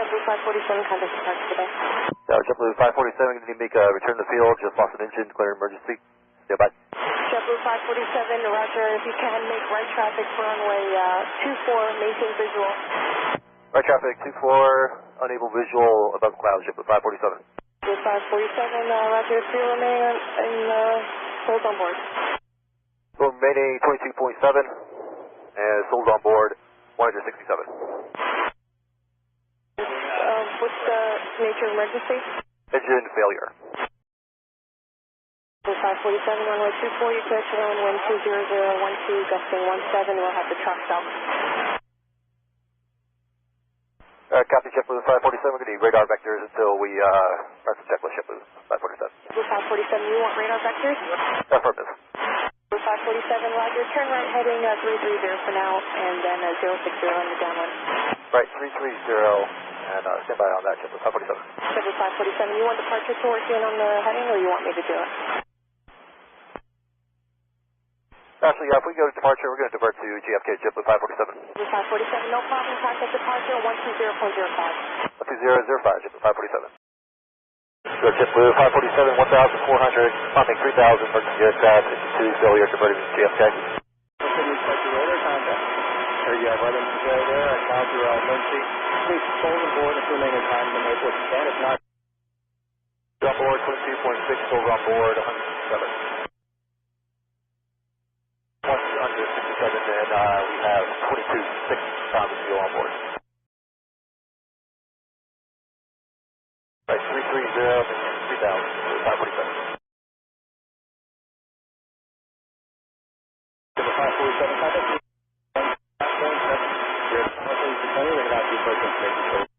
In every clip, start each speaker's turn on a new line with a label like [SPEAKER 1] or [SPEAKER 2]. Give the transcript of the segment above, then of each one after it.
[SPEAKER 1] JetBlue 547, contact departure today.
[SPEAKER 2] JetBlue 547, going to make a return to the field, just lost an engine, declare emergency. Stand by.
[SPEAKER 1] JetBlue 547, roger, if you can make right traffic for runway 24, maintain visual.
[SPEAKER 2] Right traffic, 24, unable visual above clouds, JetBlue 547.
[SPEAKER 1] JetBlue 547, roger, if you remain in souls on board.
[SPEAKER 2] So remaining 22.7, and souls on board, 167.
[SPEAKER 1] What's the nature of emergency?
[SPEAKER 2] Engine failure.
[SPEAKER 1] JetBlue 547, runway 24, you clear to run wind 20012, gusting 17, we'll have the truck south.
[SPEAKER 2] Copy JetBlue 547, we're going to need radar vectors until we start the checklist, JetBlue 547.
[SPEAKER 1] JetBlue 547, you want radar vectors?
[SPEAKER 2] Affirmative.
[SPEAKER 1] JetBlue 547, roger, turn right heading 330 for now, and then 060 on the downwind.
[SPEAKER 2] Right, 330. And stand by on that, JetBlue 547.
[SPEAKER 1] JetBlue 547, you want departure to work in on the heading, or you want me to do it?
[SPEAKER 2] Actually, if we go to departure, we're going to divert to JFK, JetBlue 547.
[SPEAKER 1] JetBlue 547, no problem, contact departure 120.05.
[SPEAKER 2] 120.05, JetBlue 547. So JetBlue 547, 1,400, climbing 3,000, emergency aircraft, engine 2, failure, converted to JFK.
[SPEAKER 3] Continue to check your radar contact. There you have right in there, I count your emergency. Please hold on board if remaining in time to make what you can. If not,
[SPEAKER 2] on board 22.6, souls on board 167. Once under 67, then we have 22.6 pounds of fuel on board. Right, 330, 3,000, 547.
[SPEAKER 3] JetBlue 547, contact. We're going to have to do first information.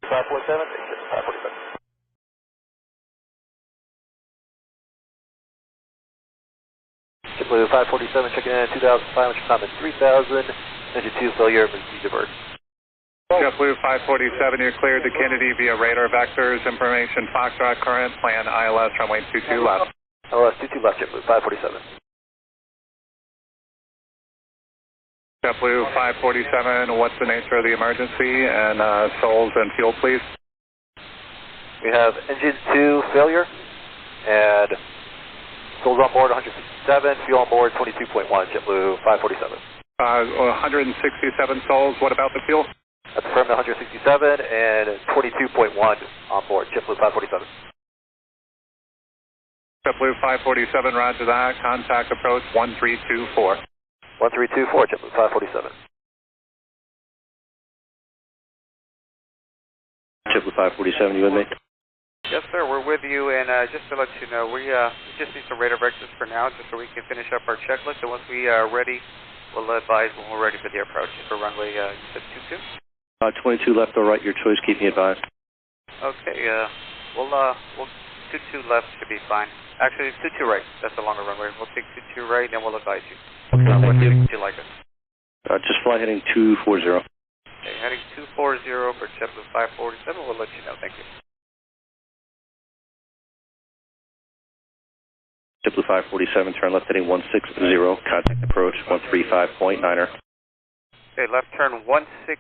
[SPEAKER 2] 547, JetBlue 547. JetBlue 547, checking in at 2,500, climbing 3,000, engine 2 failure, emergency divert.
[SPEAKER 4] JetBlue 547, you're cleared to Kennedy via radar vectors, information Foxtrot current, plan ILS runway 22 left.
[SPEAKER 2] ILS 22 left, JetBlue 547.
[SPEAKER 4] JetBlue 547, what's the nature of the emergency, and souls and fuel, please?
[SPEAKER 2] We have engine 2 failure, and souls on board 167, fuel on board 22.1, JetBlue 547.
[SPEAKER 4] 167 souls, what about the fuel?
[SPEAKER 2] That's affirmed 167 and 22.1 on board, JetBlue 547.
[SPEAKER 4] JetBlue 547, roger that, contact approach 1324.
[SPEAKER 2] 1324, JetBlue 547.
[SPEAKER 3] JetBlue 547, you with me?
[SPEAKER 5] Yes, sir, we're with you, and just to let you know, we just need some radar vectors for now, just so we can finish up our checklist, and once we are ready, we'll advise when we're ready for the approach. For runway, you said 22?
[SPEAKER 3] 22 left or right, your choice, keep me advised.
[SPEAKER 5] Okay, we'll 22 left should be fine. Actually, 22 right, that's the longer runway. We'll take 22 right, and we'll advise you.
[SPEAKER 3] Okay,
[SPEAKER 5] what
[SPEAKER 3] thank you.
[SPEAKER 5] would you like us?
[SPEAKER 3] Just fly heading 240.
[SPEAKER 5] Okay, heading 240 for JetBlue 547, we'll let you know, thank you.
[SPEAKER 3] JetBlue 547, turn left heading 160, contact approach 135.9er.
[SPEAKER 5] Okay, left turn 160,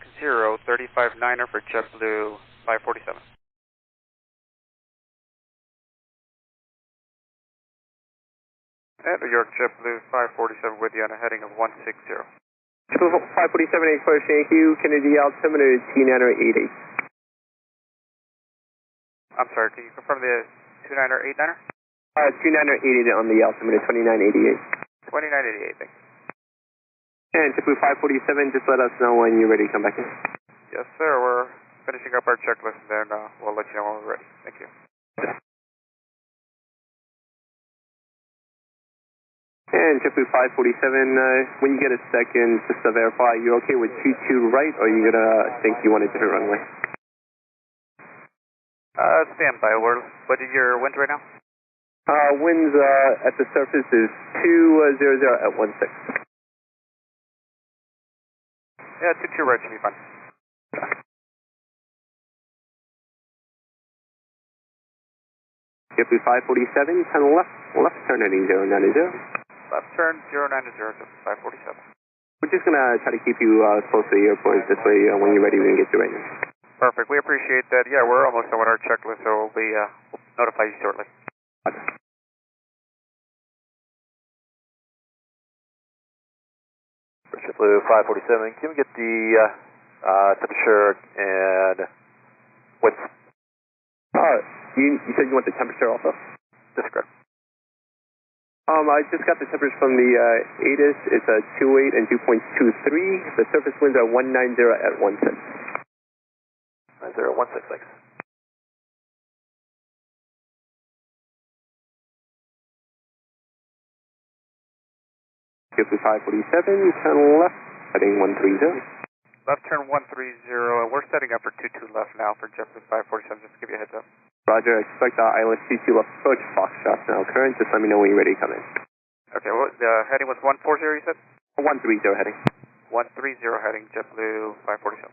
[SPEAKER 5] 35.9er for JetBlue 547. And New York JetBlue 547 with you on a heading of 160.
[SPEAKER 6] JetBlue 547, clear 𝐬𝐮𝐬𝐜, Kennedy altimeter 𝐶988.
[SPEAKER 5] I'm sorry, can you confirm the 29er, 89er?
[SPEAKER 6] 2988 on the altimeter 2988.
[SPEAKER 5] 2988, thank you.
[SPEAKER 6] And JetBlue 547, just let us know when you're ready to come back in.
[SPEAKER 5] Yes, sir, we're finishing up our checklist, and then we'll let you know when we're ready. Thank you.
[SPEAKER 6] And JetBlue 547, when you get a second, just to verify, you okay with 22 right, or are you going to think you want a different runway?
[SPEAKER 5] Stand by. What is your wind right now?
[SPEAKER 6] Winds at the surface is 200 at 16.
[SPEAKER 5] Yeah, 22 right should be fine.
[SPEAKER 6] JetBlue 547, turn left turn heading 090.
[SPEAKER 5] Left turn 090 to 547.
[SPEAKER 6] We're just going to try to keep you close to the airport. This way, when you're ready, we can get you right in.
[SPEAKER 5] Perfect. We appreciate that. Yeah, we're almost done with our checklist, so we'll notify you shortly.
[SPEAKER 2] JetBlue 547, can we get the temperature and width?
[SPEAKER 6] You said you want the temperature also?
[SPEAKER 2] That's correct.
[SPEAKER 6] I just got the temperatures from the ATIS. It's a 2.8 and 2.23. The surface winds are 190 at 16.
[SPEAKER 2] 9016, thanks.
[SPEAKER 6] JetBlue 547, turn left, heading 130.
[SPEAKER 5] Left turn 130, and we're setting up for 22 left now for JetBlue 547, just to give you a heads up.
[SPEAKER 6] Roger, expect ILS 22 left approach, Foxtrot now current. Just let me know when you're ready to come in.
[SPEAKER 5] Okay, well, the heading was 140, you said?
[SPEAKER 6] 130 heading.
[SPEAKER 5] 130 heading, JetBlue 547.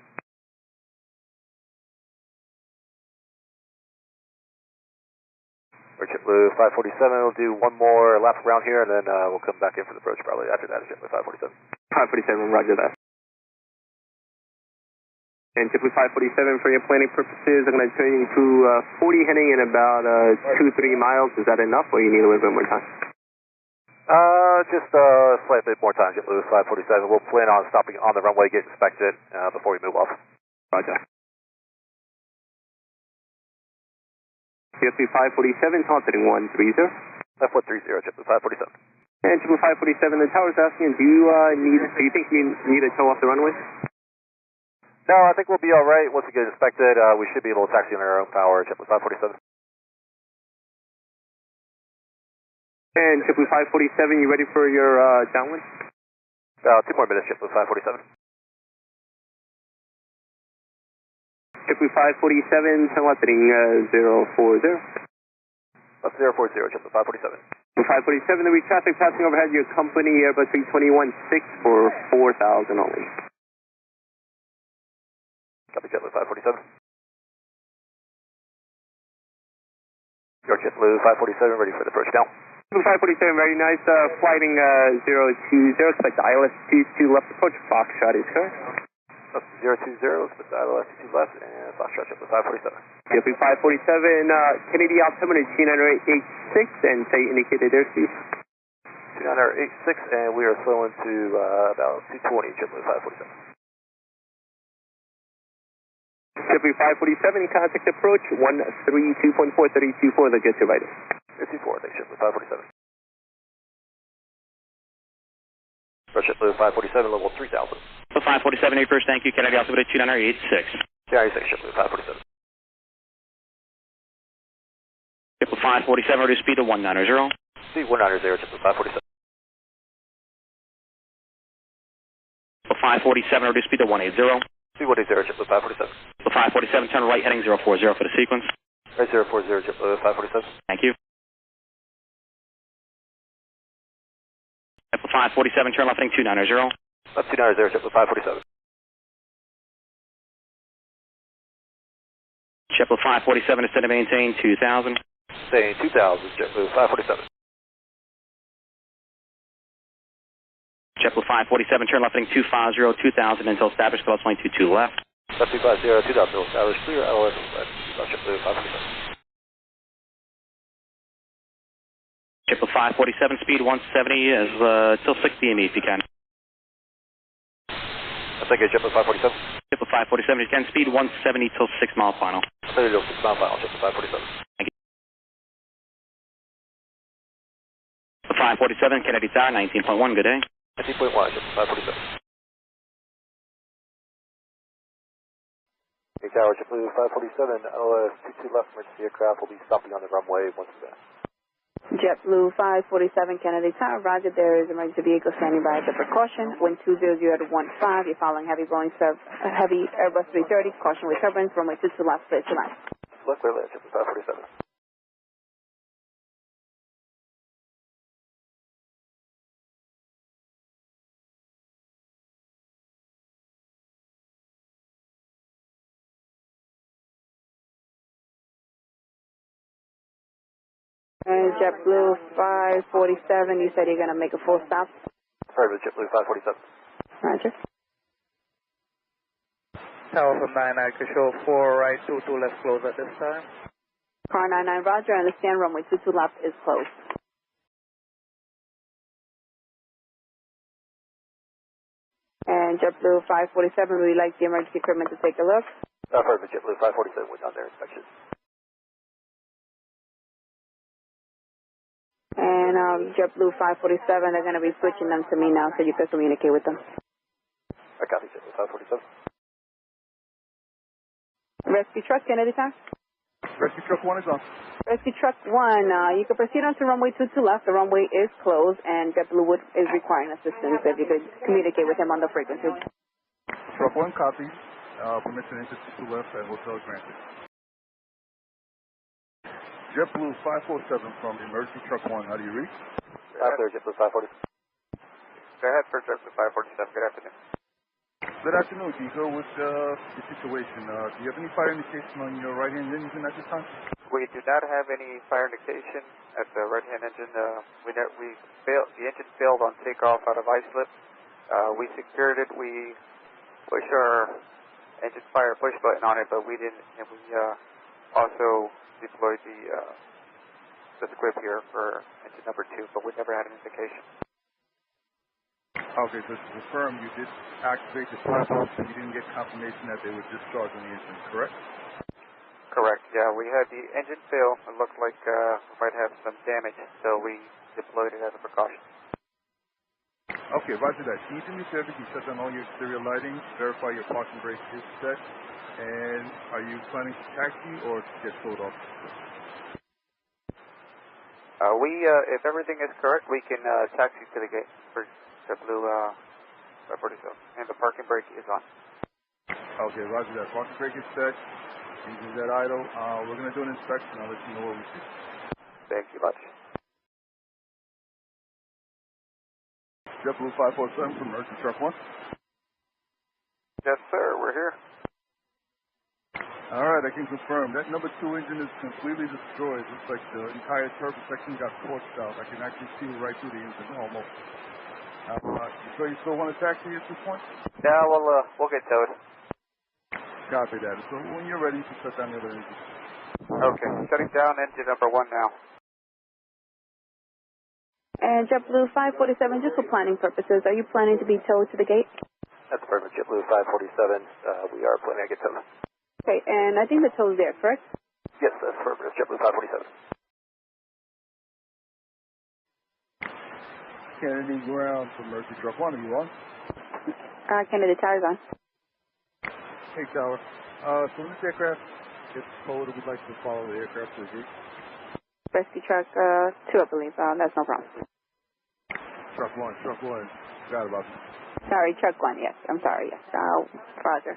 [SPEAKER 2] For JetBlue 547, we'll do one more lap around here, and then we'll come back in for the approach probably after that. JetBlue 547.
[SPEAKER 6] 547, roger that. And JetBlue 547, for your planning purposes, I'm going to turn you to 40 heading in about 2-3 miles. Is that enough, or you need a little bit more time?
[SPEAKER 2] Just slightly more time, JetBlue 547. We'll plan on stopping on the runway, get inspected before we move off.
[SPEAKER 6] Roger. JetBlue 547, tall heading 130.
[SPEAKER 2] Left 130, JetBlue 547.
[SPEAKER 6] And JetBlue 547, the tower's asking, do you think you need a tow off the runway?
[SPEAKER 2] No, I think we'll be all right. Once we get inspected, we should be able to taxi on our own power, JetBlue 547.
[SPEAKER 6] And JetBlue 547, you ready for your downwind?
[SPEAKER 2] 2 more minutes, JetBlue 547.
[SPEAKER 6] JetBlue 547, turn left heading 040.
[SPEAKER 2] Left 040, JetBlue 547.
[SPEAKER 6] 547, there'll be traffic passing overhead your company, Airbus 321-6 for 4,000 only.
[SPEAKER 2] Copy, JetBlue 547. Your JetBlue 547, ready for the approach now.
[SPEAKER 6] JetBlue 547, very nice. Flighting 020, expect ILS 22 left approach, Foxtrot is correct.
[SPEAKER 2] 020, expect ILS 22 left, and Foxtrot JetBlue 547.
[SPEAKER 6] JetBlue 547, Kennedy altimeter 2986, and say indicated airspeed.
[SPEAKER 2] 2986, and we are slowing to about 220, JetBlue 547.
[SPEAKER 6] JetBlue 547, contact approach 132.4, 324, they'll get you right in.
[SPEAKER 2] 324, thanks, JetBlue 547. JetBlue 547, level 3000.
[SPEAKER 7] 547, first, thank you, Kennedy altimeter 2986.
[SPEAKER 2] 2986, JetBlue 547.
[SPEAKER 7] JetBlue 547, reduce speed to 190.
[SPEAKER 2] Speed 190, JetBlue 547.
[SPEAKER 7] 547, reduce speed to 180.
[SPEAKER 2] Speed 180, JetBlue 547.
[SPEAKER 7] 547, turn right heading 040 for the sequence.
[SPEAKER 2] Right 040, JetBlue 547.
[SPEAKER 7] Thank you. JetBlue 547, turn left heading 290.
[SPEAKER 2] Left 290, JetBlue 547.
[SPEAKER 7] JetBlue 547 is set to maintain 2000.
[SPEAKER 2] Staying 2000, JetBlue 547.
[SPEAKER 7] JetBlue 547, turn left heading 250, 2000 until established, close line 22 left.
[SPEAKER 2] Left 250, 2000, established, clear, LOS, JetBlue 547.
[SPEAKER 7] JetBlue 547, speed 170 is till 60 ME if you can.
[SPEAKER 2] Thank you, JetBlue 547.
[SPEAKER 7] JetBlue 547, you can speed 170 till 6 mile final.
[SPEAKER 2] 30 till 6 mile final, JetBlue 547.
[SPEAKER 7] Thank you. 547, Kennedy Tower, 19.1, good day.
[SPEAKER 2] 19.1, JetBlue 547. Hey, Tower, JetBlue 547, LOS 22 left, emergency aircraft will be stopping on the runway once again.
[SPEAKER 1] JetBlue 547, Kennedy Tower, roger, there is emergency vehicle standing by as a precaution. Wind 200 to 15, you're following heavy Airbus 330, caution with turbulence, runway 22 left, straight to line.
[SPEAKER 2] Left, clear, left, JetBlue 547.
[SPEAKER 1] And JetBlue 547, you said you're going to make a full stop?
[SPEAKER 2] Sorry, JetBlue 547.
[SPEAKER 1] Roger.
[SPEAKER 3] Tower from 99, control 4 right, 22 left close at this time.
[SPEAKER 1] Car 99, roger, I understand runway 22 left is closed. And JetBlue 547, would you like the emergency equipment to take a look?
[SPEAKER 2] Perfect, JetBlue 547 went on their inspection.
[SPEAKER 1] And JetBlue 547, they're going to be switching them to me now so you can communicate with them.
[SPEAKER 2] I copy JetBlue 547.
[SPEAKER 1] Rescue truck, Kennedy time?
[SPEAKER 8] Rescue truck 1 is on.
[SPEAKER 1] Rescue truck 1, you can proceed on to runway 22 left. The runway is closed and JetBlue is requiring assistance if you could communicate with him on the frequency.
[SPEAKER 8] Truck 1 copy. Permission to enter 22 left at hotel granted. JetBlue 547 from emergency truck 1, how do you reach?
[SPEAKER 2] After JetBlue 547.
[SPEAKER 5] Go ahead for JetBlue 547. Good afternoon.
[SPEAKER 8] Good afternoon, 𝐬𝐮𝐬𝐜. What's the situation? Do you have any fire indication on your right-hand engine at this time?
[SPEAKER 5] We do not have any fire indication at the right-hand engine. The engine failed on takeoff out of islip. We secured it. We pushed our engine fire push button on it, but we didn't. And we also deployed the squib here for engine number 2, but we never had an indication.
[SPEAKER 8] Okay, so to confirm, you did activate the platform, so you didn't get confirmation that they were discharging the engine, correct?
[SPEAKER 5] Correct, yeah. We had the engine fail. It looked like we might have some damage, so we deployed it as a precaution.
[SPEAKER 8] Okay, roger that. Can you do me a favor? You shut down all your exterior lighting, verify your parking brake is set, and are you planning to taxi or get towed off?
[SPEAKER 5] If everything is correct, we can taxi to the gate for JetBlue 547, and the parking brake is on.
[SPEAKER 8] Okay, roger that. Parking brake is set. Engines at idle. We're going to do an inspection. I'll let you know what we see.
[SPEAKER 5] Thank you much.
[SPEAKER 8] JetBlue 547 from emergency truck 1.
[SPEAKER 5] Yes, sir. We're here.
[SPEAKER 8] All right, I can confirm. That number 2 engine is completely destroyed. Looks like the entire turbo section got torched out. I can actually see right through the engine almost. So you still want to taxi at this point?
[SPEAKER 5] Yeah, we'll get towed.
[SPEAKER 8] Copy that. So when you're ready, you can shut down the other engine.
[SPEAKER 5] Okay, shutting down engine number 1 now.
[SPEAKER 1] And JetBlue 547, just for planning purposes, are you planning to be towed to the gate?
[SPEAKER 2] That's perfect, JetBlue 547. We are planning to get towed.
[SPEAKER 1] Okay, and I think the tow's there, correct?
[SPEAKER 2] Yes, that's perfect, JetBlue 547.
[SPEAKER 8] Kennedy ground from emergency truck 1. Are you on?
[SPEAKER 1] Kennedy tires on.
[SPEAKER 8] Hey, Tower. So when this aircraft gets towed, we'd like to follow the aircraft to the gate.
[SPEAKER 1] Rescue truck 2, I believe. That's no problem.
[SPEAKER 8] Truck 1. Forgot about it.
[SPEAKER 1] Sorry, truck 1, yes. I'm sorry, yes. Roger.